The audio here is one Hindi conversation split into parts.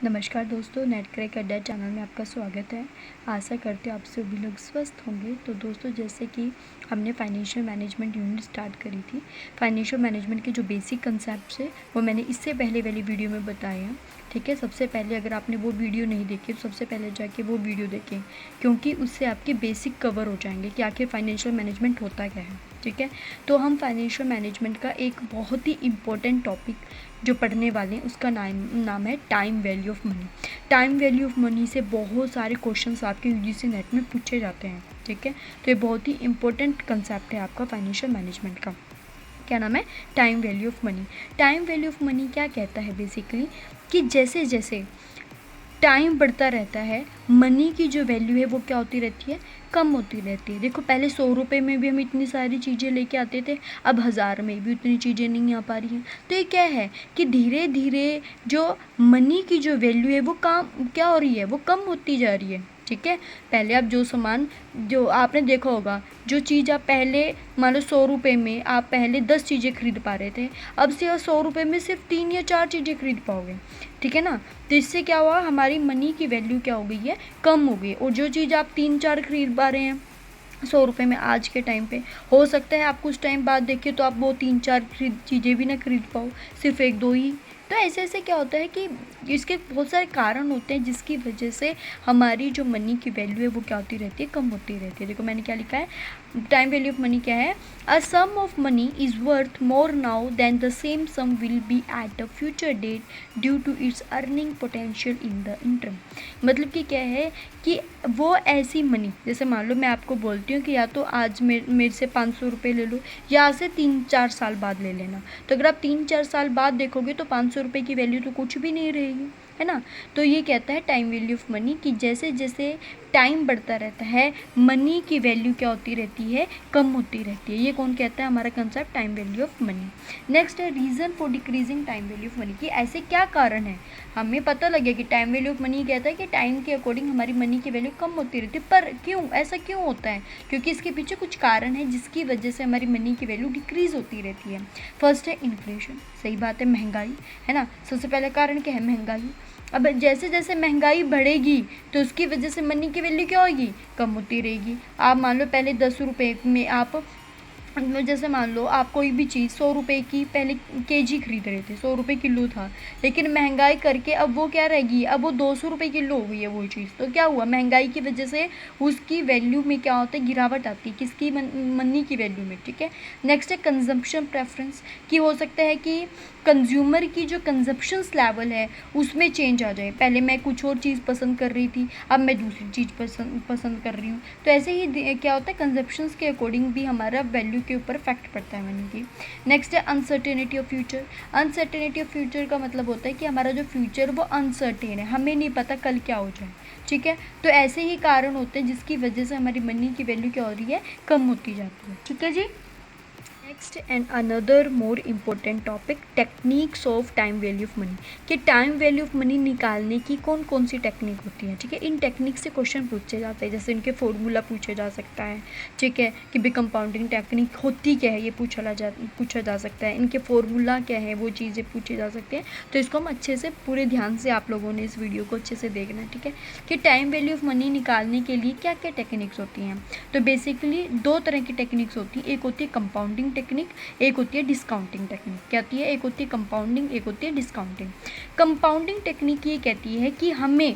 नमस्कार दोस्तों, नेट क्रैक अड्डा चैनल में आपका स्वागत है। आशा करते हैं आप सभी लोग स्वस्थ होंगे। तो दोस्तों, जैसे कि हमने फाइनेंशियल मैनेजमेंट यूनिट स्टार्ट करी थी, फाइनेंशियल मैनेजमेंट के जो बेसिक कंसेप्ट्स है वो मैंने इससे पहले वाली वीडियो में बताए हैं। ठीक है, सबसे पहले अगर आपने वो वीडियो नहीं देखी तो सबसे पहले जाके वो वीडियो देखें, क्योंकि उससे आपके बेसिक कवर हो जाएंगे कि आखिर फाइनेंशियल मैनेजमेंट होता क्या है। ठीक है, तो हम फाइनेंशियल मैनेजमेंट का एक बहुत ही इम्पोर्टेंट टॉपिक जो पढ़ने वाले हैं उसका नाम है time value of money. Time value of money से बहुत सारे क्वेश्चंस आपके यूजीसी नेट में पूछे जाते हैं। ठीक है, तो ये बहुत ही इंपॉर्टेंट कंसेप्ट है आपका फाइनेंशियल मैनेजमेंट का। क्या नाम है? Time value of money. Time value of money क्या कहता है बेसिकली कि जैसे जैसे टाइम बढ़ता रहता है, मनी की जो वैल्यू है वो क्या होती रहती है? कम होती रहती है। देखो, पहले 100 रुपये में भी हम इतनी सारी चीज़ें लेके आते थे, अब 1000 में भी उतनी चीज़ें नहीं आ पा रही हैं। तो ये क्या है कि धीरे धीरे जो मनी की जो वैल्यू है वो क्या हो रही है? वो कम होती जा रही है। ठीक है, पहले आप जो सामान, जो आपने देखा होगा, जो चीज़ आप पहले मान लो 100 रुपये में आप पहले 10 चीज़ें खरीद पा रहे थे, अब से 100 रुपये में सिर्फ 3 या 4 चीज़ें खरीद पाओगे। ठीक है ना, तो इससे क्या हुआ, हमारी मनी की वैल्यू क्या हो गई है? कम हो गई। और जो चीज़ आप 3-4 खरीद पा रहे हैं 100 रुपये में आज के टाइम पे, हो सकता है आप कुछ टाइम बाद देखिए तो आप वो 3-4 चीज़ें भी ना खरीद पाओ, सिर्फ 1-2 ही। तो ऐसे ऐसे क्या होता है कि इसके बहुत सारे कारण होते हैं जिसकी वजह से हमारी जो मनी की वैल्यू है वो क्या होती रहती है? कम होती रहती है। देखो मैंने क्या लिखा है, टाइम वैल्यू ऑफ मनी क्या है? A sum of money is worth more now than the same sum will be at a future date due to its earning potential in the interim. मतलब कि क्या है कि वो ऐसी मनी, जैसे मान लो मैं आपको बोलती हूँ कि या तो आज मेरे से 500 रुपये ले लो, या से 3-4 साल बाद ले लेना। तो अगर आप 3-4 साल बाद देखोगे तो 500 रुपये की वैल्यू तो कुछ भी नहीं रहेगी, है ना। तो ये कहता है टाइम वैल्यू ऑफ मनी कि जैसे जैसे टाइम बढ़ता रहता है, मनी की वैल्यू क्या होती रहती है? कम होती रहती है। ये कौन कहता है? हमारा concept time value of money. Next है reason for decreasing time value of money, कि ऐसे क्या कारण है। हमें पता लगे कि टाइम वैल्यू ऑफ मनी कहता है कि टाइम के अकॉर्डिंग हमारी मनी की वैल्यू कम होती रहती है, पर क्यों? ऐसा क्यों होता है? क्योंकि इसके पीछे कुछ कारण है जिसकी वजह से हमारी मनी की वैल्यू डिक्रीज होती रहती है। फर्स्ट है इन्फ्लेशन, सही बात है, महंगाई, है ना। सबसे पहला कारण क्या है? महंगाई। अब जैसे जैसे महंगाई बढ़ेगी तो उसकी वजह से मनी की वैल्यू क्या होगी? कम होती रहेगी। आप मान लो पहले 10 रुपये में आप, जैसे मान लो आप कोई भी चीज़ 100 रुपये की पहले केजी खरीद रहे थे, 100 रुपये किलो था, लेकिन महंगाई करके अब वो क्या रहेगी? अब वो 200 रुपये किलो हो गई है वो चीज़। तो क्या हुआ? महंगाई की वजह से उसकी वैल्यू में क्या होता है? गिरावट आती है। किसकी? मनी की वैल्यू में। ठीक है, नेक्स्ट है कंजम्पशन प्रेफरेंस, कि हो सकता है कि कंज्यूमर की जो कंजप्शंस लेवल है उसमें चेंज आ जाए। पहले मैं कुछ और चीज़ पसंद कर रही थी, अब मैं दूसरी चीज़ पसंद कर रही हूँ। तो ऐसे ही क्या होता है, कंजप्शंस के अकॉर्डिंग भी हमारा वैल्यू के ऊपर इफेक्ट पड़ता है मनी की। नेक्स्ट है uncertainty of future. Uncertainty of future का मतलब होता है कि हमारा जो फ्यूचर वो अनसर्टेन है, हमें नहीं पता कल क्या हो जाए। ठीक है, तो ऐसे ही कारण होते हैं जिसकी वजह से हमारी मनी की वैल्यू क्या हो रही है? कम होती जाती है। ठीक है जी। Next and another more important topic, techniques of time value of money, कि टाइम वैल्यू ऑफ मनी निकालने की कौन कौन सी टेक्निक होती है। ठीक है, इन टेक्निक से क्वेश्चन पूछे जाते हैं, जैसे इनके फॉर्मूला पूछा जा सकता है। ठीक है, कि भी कंपाउंडिंग टेक्निक होती क्या है ये पूछा जा सकता है, इनके फॉर्मूला क्या है वो चीज़ें पूछी जा सकती हैं। तो इसको हम अच्छे से पूरे ध्यान से आप लोगों ने इस वीडियो को अच्छे से देखना है। ठीक है, कि टाइम वैल्यू ऑफ मनी निकालने के लिए क्या क्या टेक्निक्स होती हैं। तो बेसिकली 2 तरह की टेक्निक्स होती हैं, एक होती है कंपाउंडिंग टेक्निक, एक होती है डिस्काउंटिंग टेक्निक। क्या होती है? एक होती है कंपाउंडिंग, एक होती है डिस्काउंटिंग। कंपाउंडिंग टेक्निक ये कहती है कि हमें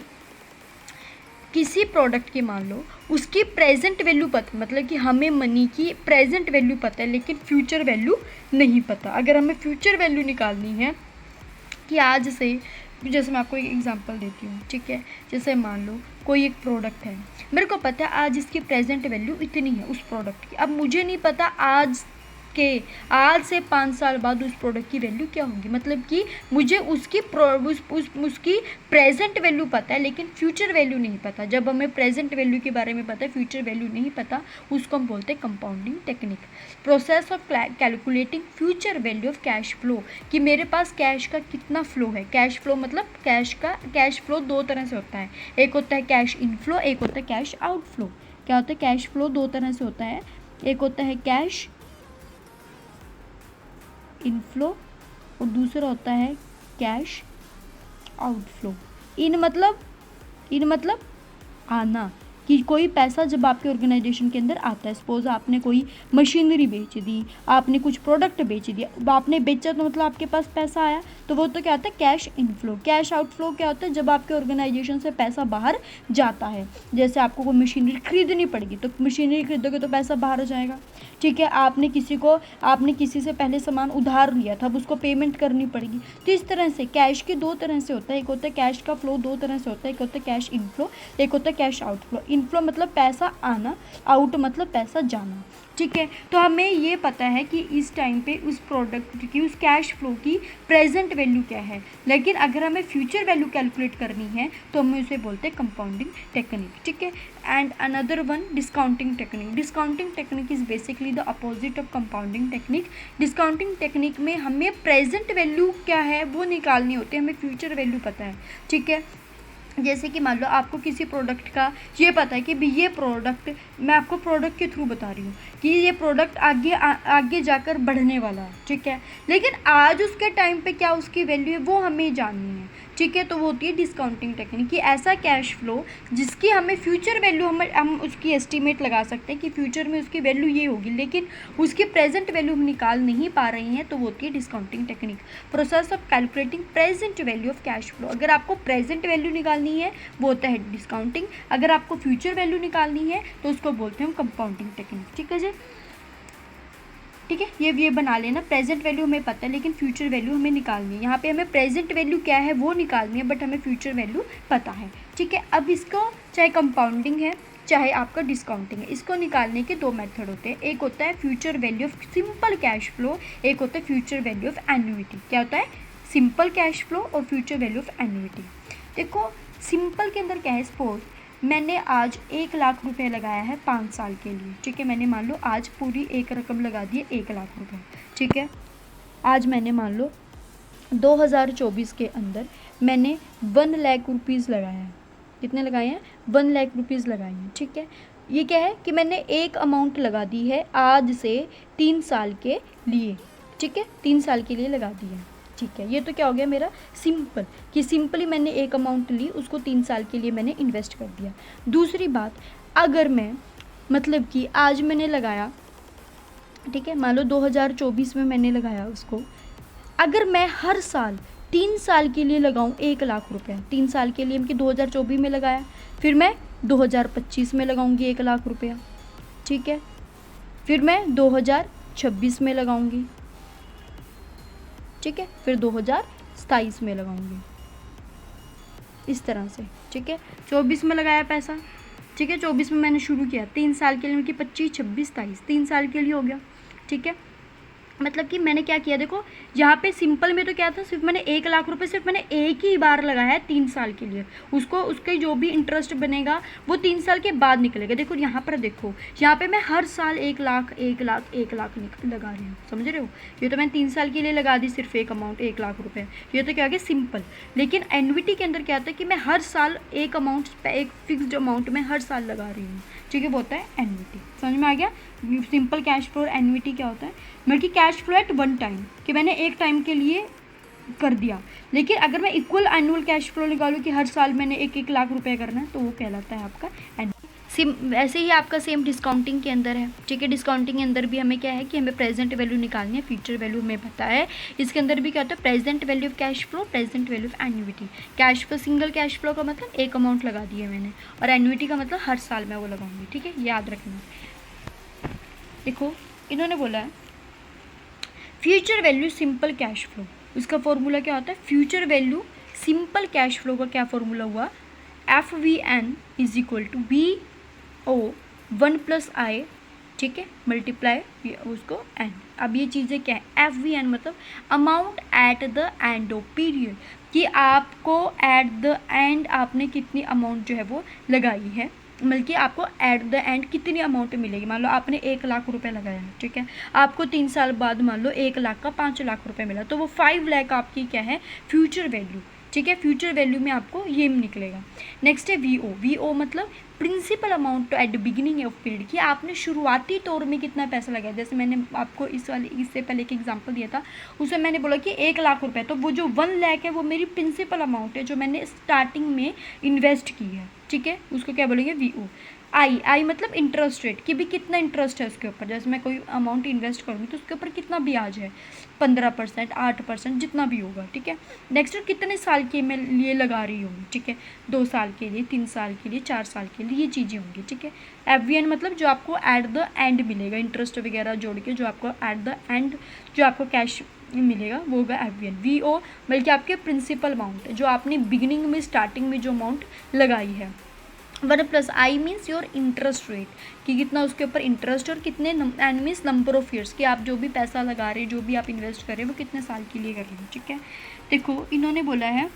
किसी प्रोडक्ट की, मान लो उसकी प्रेजेंट वैल्यू पता, मतलब कि हमें मनी की प्रेजेंट वैल्यू पता है लेकिन फ्यूचर वैल्यू नहीं पता। अगर हमें फ्यूचर वैल्यू निकालनी है कि आज से, जैसे मैं आपको एक एग्जांपल देती हूँ। ठीक है, जैसे मान लो कोई एक प्रोडक्ट है, मेरे को पता है आज इसकी प्रेजेंट वैल्यू इतनी है उस प्रोडक्ट की। अब मुझे नहीं पता आज से 5 साल बाद उस प्रोडक्ट की वैल्यू क्या होगी। मतलब कि मुझे उसकी उसकी प्रेजेंट वैल्यू पता है लेकिन फ्यूचर वैल्यू नहीं पता। जब हमें प्रेजेंट वैल्यू के बारे में पता है, फ्यूचर वैल्यू नहीं पता, उसको हम बोलते हैं compounding technique. Process of calculating future value of cash flow, कि मेरे पास कैश का कितना फ्लो है। कैश फ्लो मतलब कैश फ्लो 2 तरह से होता है, एक होता है कैश इनफ्लो, एक होता है कैश आउटफ्लो। क्या होता है? कैश फ्लो 2 तरह से होता है, एक होता है कैश इनफ्लो और दूसरा होता है कैश आउटफ्लो। इन मतलब आना, कि कोई पैसा जब आपके ऑर्गेनाइजेशन के अंदर आता है, सपोज आपने कोई मशीनरी बेच दी, आपने कुछ प्रोडक्ट बेच दिया, आपने बेचा तो मतलब आपके पास पैसा आया, तो वो तो क्या होता है कैश इनफ्लो। कैश आउटफ्लो क्या होता है, जब आपके ऑर्गेनाइजेशन से पैसा बाहर जाता है। जैसे आपको कोई मशीनरी खरीदनी पड़ेगी तो मशीनरी खरीदोगे तो पैसा बाहर जाएगा, ठीक है। आपने किसी से पहले सामान उधार लिया था, अब उसको पेमेंट करनी पड़ेगी। तो इस तरह से कैश के दो तरह से होता है, एक होता है कैश का फ्लो दो तरह से होता है, एक होता है कैश इनफ्लो, एक होता है कैश आउटफ्लो। इनफ्लो मतलब पैसा आना, आउट मतलब पैसा जाना, ठीक है। तो हमें ये पता है कि इस टाइम पे उस प्रोडक्ट की, उस कैश फ्लो की प्रेजेंट वैल्यू क्या है, लेकिन अगर हमें फ्यूचर वैल्यू कैलकुलेट करनी है तो हमें उसे बोलते हैं कंपाउंडिंग टेक्निक, ठीक है। And another one discounting technique. Discounting technique is basically the opposite of compounding technique. Discounting technique में हमें प्रेजेंट वैल्यू क्या है वो निकालनी होती है, हमें फ्यूचर वैल्यू पता है, ठीक है। जैसे कि मान लो आपको किसी प्रोडक्ट का ये पता है कि भी ये प्रोडक्ट, मैं आपको प्रोडक्ट के थ्रू बता रही हूँ कि ये प्रोडक्ट आगे जाकर बढ़ने वाला है, ठीक है। लेकिन आज उसके टाइम पे क्या उसकी वैल्यू है वो हमें जाननी है, ठीक है। तो वो होती है डिस्काउंटिंग टेक्निक, कि ऐसा कैश फ्लो जिसकी हमें फ्यूचर वैल्यू हम उसकी एस्टीमेट लगा सकते हैं कि फ्यूचर में उसकी वैल्यू ये होगी, लेकिन उसकी प्रेजेंट वैल्यू हम निकाल नहीं पा रही हैं, तो वो होती है discounting technique. Process of calculating present value of cash flow. अगर आपको प्रेजेंट वैल्यू निकालनी है वो होता है डिस्काउंटिंग, अगर आपको फ्यूचर वैल्यू निकालनी है तो उसको बोलते हैं हम कंपाउंडिंग टेक्निक, ठीक है जी, ठीक है। ये बना लेना, प्रेजेंट वैल्यू हमें पता है लेकिन फ्यूचर वैल्यू हमें निकालनी है। यहाँ पे हमें प्रेजेंट वैल्यू क्या है वो निकालनी है, बट हमें फ्यूचर वैल्यू पता है, ठीक है। अब इसको चाहे कंपाउंडिंग है चाहे आपका डिस्काउंटिंग है, इसको निकालने के दो मेथड होते हैं। एक होता है future value of simple cash flow, एक होता है फ्यूचर वैल्यू ऑफ एन्युइटी। क्या होता है सिंपल कैश फ्लो और फ्यूचर वैल्यू ऑफ एन्युइटी। देखो सिंपल के अंदर क्या है, सपोज मैंने आज 1 लाख रुपए लगाया है 5 साल के लिए, ठीक है। मैंने मान लो आज पूरी एक रकम लगा दी है 1 लाख रुपए, ठीक है। आज मैंने मान लो 2024 के अंदर मैंने 1 लाख रुपीज़ लगाया है। कितने लगाए हैं 1 लाख रुपीज़ लगाए हैं, ठीक है। ये क्या है कि मैंने एक अमाउंट लगा दी है आज से 3 साल के लिए, ठीक है, 3 साल के लिए लगा दी है, ठीक है। ये तो क्या हो गया मेरा सिंपल, कि सिंपली मैंने एक अमाउंट ली उसको 3 साल के लिए मैंने इन्वेस्ट कर दिया। दूसरी बात, अगर मैं मतलब कि आज मैंने लगाया, ठीक है, मान लो 2024 में मैंने लगाया उसको, अगर मैं हर साल 3 साल के लिए लगाऊं 1 लाख रुपया, 3 साल के लिए, कि 2024 में लगाया, फिर मैं 2025 में लगाऊंगी 1 लाख रुपया, ठीक है, फिर मैं 2026 में लगाऊंगी, ठीक है, फिर 2027 में लगाऊंगी, इस तरह से, ठीक है। 24 में लगाया पैसा, ठीक है, 24 में मैंने शुरू किया, 3 साल के लिए, मतलब 25, 26, 27, 3 साल के लिए हो गया, ठीक है। मतलब कि मैंने क्या किया, देखो यहाँ पे सिंपल में तो क्या था, सिर्फ मैंने 1 लाख रुपए सिर्फ मैंने एक ही बार लगाया है 3 साल के लिए, उसको उसका जो भी इंटरेस्ट बनेगा वो 3 साल के बाद निकलेगा। देखो यहाँ पर देखो, यहाँ पे मैं हर साल 1 लाख 1 लाख 1 लाख लगा रही हूँ, समझ रहे हो। ये तो मैंने 3 साल के लिए लगा दी सिर्फ एक अमाउंट 1 लाख रुपये, ये तो क्या हो गया सिंपल। लेकिन एन्युइटी के अंदर क्या होता है कि मैं हर साल एक अमाउंट, एक फिक्स्ड अमाउंट में हर साल लगा रही हूँ, ठीक है, वो होता है एन्युइटी। समझ में आ गया सिंपल कैश फ्लो और एन्युइटी क्या होता है। मतलब कि cash flow at one time, कि मैंने एक टाइम के लिए कर दिया, लेकिन अगर मैं इक्वल एनुअल कैश फ्लो निकालूँ कि हर साल मैंने 1-1 लाख रुपए करना है, तो वो कहलाता है आपका एनुअल। ऐसे ही आपका सेम डिस्काउंटिंग के अंदर है, ठीक है। डिस्काउंटिंग के अंदर भी हमें क्या है कि हमें प्रेजेंट वैल्यू निकालनी है, फ्यूचर वैल्यू हमें पता है। इसके अंदर भी क्या होता है present value of cash flow, present value of annuity. Cash flow, single cash flow का मतलब एक अमाउंट लगा दी है मैंने, और एन्युइटी का मतलब हर साल मैं वो लगाऊंगी, ठीक है, याद रखना। देखो इन्होंने बोला है future value simple cash flow, उसका फॉर्मूला क्या होता है, future value simple cash flow का क्या फॉर्मूला हुआ, FVN is equal to VO 1+I, ठीक है, मल्टीप्लाई उसको एन। अब ये चीज़ें क्या है, FVN मतलब amount at the end of period, कि आपको एट द एंड आपने कितनी अमाउंट जो है वो लगाई है, बल्कि आपको एट द एंड कितनी अमाउंट मिलेगी। मान लो आपने 1 लाख रुपए लगाया है, ठीक है, आपको 3 साल बाद मान लो 1 लाख का 5 लाख रुपए मिला, तो वो 5 लाख आपकी क्या है फ्यूचर वैल्यू, ठीक है। फ्यूचर वैल्यू में आपको ये निकलेगा। नेक्स्ट है वीओ। वीओ मतलब principal amount at the beginning of period, कि आपने शुरुआती तौर में कितना पैसा लगाया। जैसे मैंने आपको इससे पहले एक एग्जांपल दिया था, उसमें मैंने बोला कि 1,00,000 रुपये, तो वो जो 1 लाख है वो मेरी प्रिंसिपल अमाउंट है जो मैंने स्टार्टिंग में इन्वेस्ट की है, ठीक है। उसको क्या बोलेंगे, वीओ। आई मतलब इंटरेस्ट रेट, कि भी कितना इंटरेस्ट है उसके ऊपर। जैसे मैं कोई अमाउंट इन्वेस्ट करूँगी तो उसके ऊपर कितना ब्याज है, 15%, 8%, जितना भी होगा, ठीक है। नेक्स्ट कितने साल के मैं लिए लगा रही हूँ, ठीक है, 2 साल के लिए, 3 साल के लिए, 4 साल के लिए, ये चीज़ें होंगी, ठीक है। एफवीएन मतलब जो आपको एट द एंड मिलेगा, इंटरेस्ट वगैरह जोड़ के जो आपको एट द एंड जो आपको कैश मिलेगा वो होगा एफवीएन। वीओ बल्कि आपके प्रिंसिपल अमाउंट है जो आपने बिगिनिंग में स्टार्टिंग में जो अमाउंट लगाई है। 1 plus I means your interest rate, कि कितना उसके ऊपर इंटरेस्ट, और कितने N means number of years, कि आप जो भी पैसा लगा रहे हैं, जो भी आप इन्वेस्ट कर रहे हैं, वो कितने साल के लिए कर रहे हैं, ठीक है। देखो इन्होंने बोला है,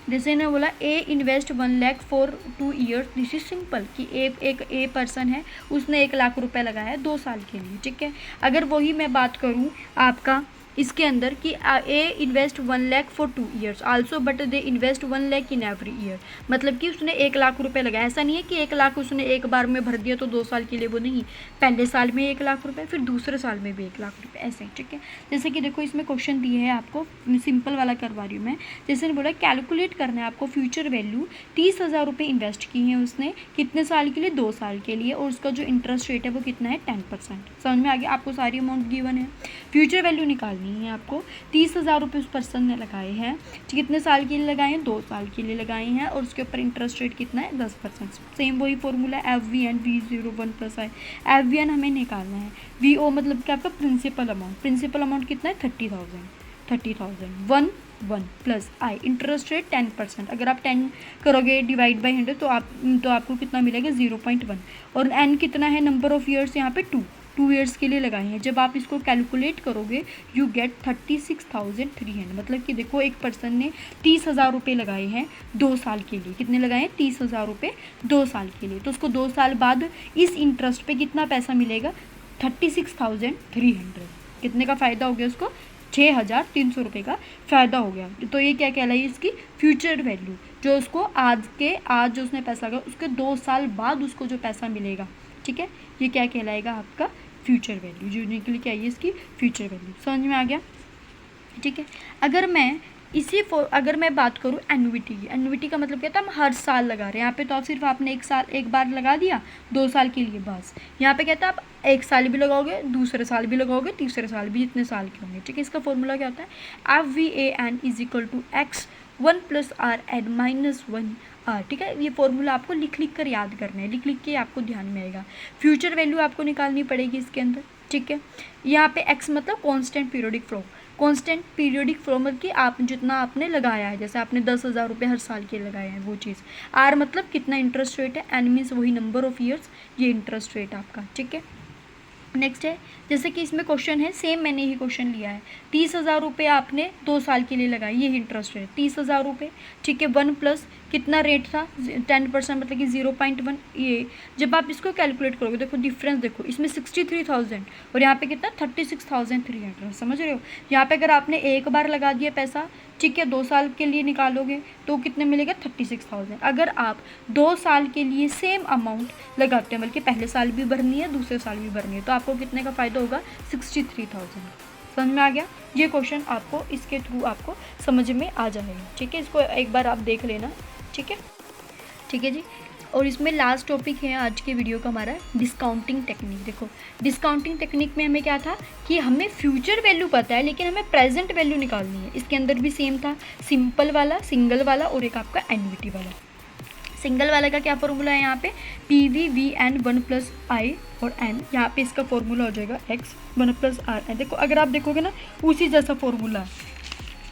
जैसे इन्होंने बोला A invest 1 lakh for 2 years, this is simple, कि एक ए पर्सन है, उसने 1,00,000 रुपये लगाया है 2 साल के लिए, ठीक है। अगर वही मैं बात करूँ आपका इसके अंदर कि A invest 1 lakh for 2 years also but they invest 1 lakh in every year, मतलब कि उसने 1,00,000 रुपये लगाया। ऐसा नहीं है कि 1,00,000 उसने एक बार में भर दिया तो 2 साल के लिए, वो नहीं, पहले साल में 1,00,000 रुपये, फिर दूसरे साल में भी 1,00,000 रुपये, ऐसे, ठीक है। जैसे कि देखो इसमें क्वेश्चन दिए है आपको, सिंपल वाला करवा रही हूँ मैं। जैसे बोला कैलकुलेट करना है आपको फ्यूचर वैल्यू, 30,000 रुपये इन्वेस्ट किए हैं उसने, कितने साल के लिए, 2 साल के लिए, और उसका जो इंटरेस्ट रेट है वो कितना है, 10%। समझ में आ गया, आपको सारी अमाउंट गिवन है, फ्यूचर वैल्यू निकालनी है आपको। 30,000 रुपये उस पर्सन ने लगाए हैं, कितने साल के लिए लगाए हैं, 2 साल के लिए लगाए हैं, और उसके ऊपर इंटरेस्ट रेट कितना है, 10%। सेम वही फॉर्मूला एफवीएन, V0 1 प्लस आई। एफवीएन हमें निकालना है। वीओ मतलब क्या, आपका प्रिंसिपल अमाउंट, प्रिंसिपल अमाउंट कितना है, 30,000 1 प्लस आई, इंटरेस्ट रेट 10%। अगर आप 10 करोगे डिवाइड बाई 100 तो आपको कितना मिलेगा, 0.1, और एन कितना है, नंबर ऑफ ईयर्स यहाँ पे 2 ईयर्स के लिए लगाए हैं। जब आप इसको कैलकुलेट करोगे यू गेट 36,300, मतलब कि देखो एक पर्सन ने 30,000 रुपये लगाए हैं 2 साल के लिए, कितने लगाए हैं, 30,000 रुपये 2 साल के लिए, तो उसको 2 साल बाद इस इंटरेस्ट पे कितना पैसा मिलेगा, 36,300। कितने का फ़ायदा हो गया उसको, 6,300 रुपये का फ़ायदा हो गया। तो ये क्या कहलाई, इसकी फ्यूचर वैल्यू, जो उसको आज जो उसने पैसा लगा उसके 2 साल बाद उसको जो पैसा मिलेगा, ठीक है, ये क्या कहलाएगा, आपका फ्यूचर वैल्यू, जो निकल के आई है इसकी फ्यूचर वैल्यू। समझ में आ गया, ठीक है। अगर मैं बात करूँ एन्युटी की, एन्युटी का मतलब क्या था, हम हर साल लगा रहे हैं। यहाँ पे तो आप सिर्फ आपने एक बार लगा दिया 2 साल के लिए बस। यहाँ पे कहता है आप 1 साल भी लगाओगे, दूसरे साल भी लगाओगे, तीसरे साल भी, जितने साल के होंगे, ठीक है। इसका फॉर्मूला क्या होता है, FVAN is equal to X 1 plus R add -1 R, ठीक है। ये फॉर्मूला आपको लिख कर याद करना है, लिख के आपको ध्यान में आएगा। फ्यूचर वैल्यू आपको निकालनी पड़ेगी इसके अंदर, ठीक है। यहाँ पे X मतलब constant periodic flow, constant periodic flow मतलब कि आप जितना आपने लगाया है, जैसे आपने 10,000 रुपये हर साल के लगाए हैं वो चीज़। R मतलब कितना इंटरेस्ट रेट है, N मीन्स वही नंबर ऑफ ईयर्स, ये इंटरेस्ट रेट आपका, ठीक है। नेक्स्ट है, जैसे कि इसमें क्वेश्चन है, सेम मैंने ही क्वेश्चन लिया है, 30,000 रुपये आपने 2 साल के लिए लगाई, ये इंटरेस्ट रेट 30,000 रुपये, ठीक है। 1 प्लस कितना रेट था, 10% मतलब कि 0.1। ये जब आप इसको कैलकुलेट करोगे, देखो डिफरेंस देखो, इसमें 63,000 और यहाँ पे कितना 36,300, समझ रहे हो। यहाँ पे अगर आपने एक बार लगा दिया पैसा, ठीक है, 2 साल के लिए निकालोगे तो कितने मिलेगा, 36,000। अगर आप 2 साल के लिए सेम अमाउंट लगाते हैं, बल्कि पहले साल भी भरनी है, दूसरे साल भी भरनी है, तो आपको कितने का फ़ायदा होगा, 63,000। समझ में आ गया, ये क्वेश्चन आपको इसके थ्रू आपको समझ में आ जाएगा, ठीक है। इसको एक बार आप देख लेना, ठीक है, ठीक है जी। और इसमें लास्ट टॉपिक है आज के वीडियो का हमारा, डिस्काउंटिंग टेक्निक। देखो डिस्काउंटिंग टेक्निक में हमें क्या था कि हमें फ्यूचर वैल्यू पता है लेकिन हमें प्रेजेंट वैल्यू निकालनी है। इसके अंदर भी सेम था, सिंपल वाला, सिंगल वाला और एक आपका एन्युटी वाला। सिंगल वाला का क्या फॉर्मूला है, यहाँ पे PVVN 1 प्लस आई और N, यहाँ पे इसका फॉर्मूला हो जाएगा X 1 प्लस R। देखो अगर आप देखोगे ना उसी जैसा फॉर्मूला है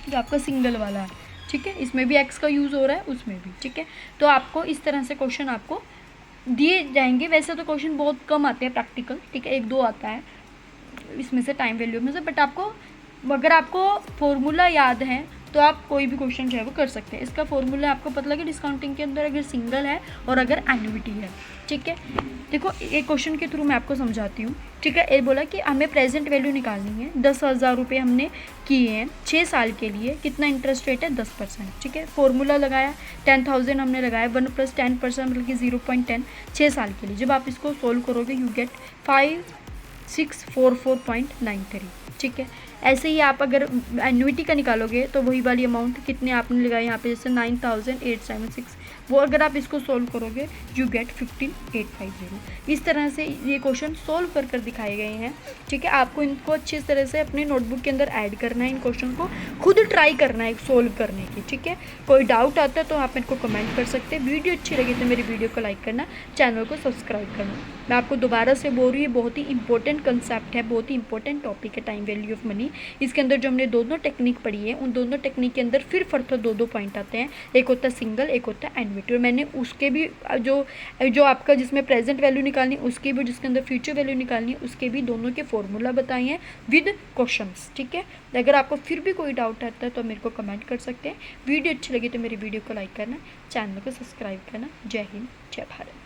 जो आपका सिंगल वाला है, ठीक है। इसमें भी X का यूज़ हो रहा है, उसमें भी, ठीक है। तो आपको इस तरह से क्वेश्चन आपको दिए जाएंगे। वैसे तो क्वेश्चन बहुत कम आते हैं प्रैक्टिकल, ठीक है, 1-2 आता है इसमें से टाइम वैल्यू में से, बट आपको अगर आपको फॉर्मूला याद है तो आप कोई भी क्वेश्चन जो है वो कर सकते हैं। इसका फॉर्मूला आपको पता लगे डिस्काउंटिंग के अंदर, अगर सिंगल है और अगर एन्युटी है, ठीक है। देखो एक क्वेश्चन के थ्रू मैं आपको समझाती हूँ, ठीक है। ये बोला कि हमें प्रेजेंट वैल्यू निकालनी है, 10,000 रुपये हमने किए हैं 6 साल के लिए, कितना इंटरेस्ट रेट है 10%, ठीक है। फॉर्मूला लगाया, 10,000 हमने लगाया, 1 + 10% मतलब कि 0.10 6 साल के लिए। जब आप इसको सोल्व करोगे यू गेट 5644.93, ठीक है। ऐसे ही आप अगर एन्युटी का निकालोगे तो वही वाली अमाउंट कितने आपने लगाए यहाँ पे, जैसे 9,876, वो अगर आप इसको सोल्व करोगे यू गेट 15,850। इस तरह से ये क्वेश्चन सोल्व कर दिखाए गए हैं, ठीक है। आपको इनको अच्छी तरह से अपने नोटबुक के अंदर ऐड करना है, इन क्वेश्चन को खुद ट्राई करना है सोल्व करने की, ठीक है। कोई डाउट आता है तो आप मेरे को कमेंट कर सकते हैं। वीडियो अच्छी लगी तो मेरी वीडियो को लाइक करना, चैनल को सब्सक्राइब करना। मैं आपको दोबारा से बोल रही हूँ, बहुत ही इंपॉर्टेंट कंसेप्ट है, बहुत ही इंपॉर्टेंट टॉपिक है टाइम वैल्यू ऑफ मनी। इसके अंदर जो हमने दोनों टेक्निक पढ़ी है, उन दोनों टेक्निक के अंदर फिर फर्दर दो पॉइंट आते हैं, एक होता है सिंगल, एक होता है एन्युटी। और मैंने उसके भी जो आपका जिसमें प्रेजेंट वैल्यू निकालनी उसके भी, जिसके अंदर फ्यूचर वैल्यू निकालनी उसके भी दोनों के फॉर्मूला बताए हैं विद क्वेश्चंस, ठीक है। अगर आपको फिर भी कोई डाउट आता है तो मेरे को कमेंट कर सकते हैं। वीडियो अच्छी लगी तो मेरी वीडियो को लाइक करना, चैनल को सब्सक्राइब करना। जय हिंद, जय भारत।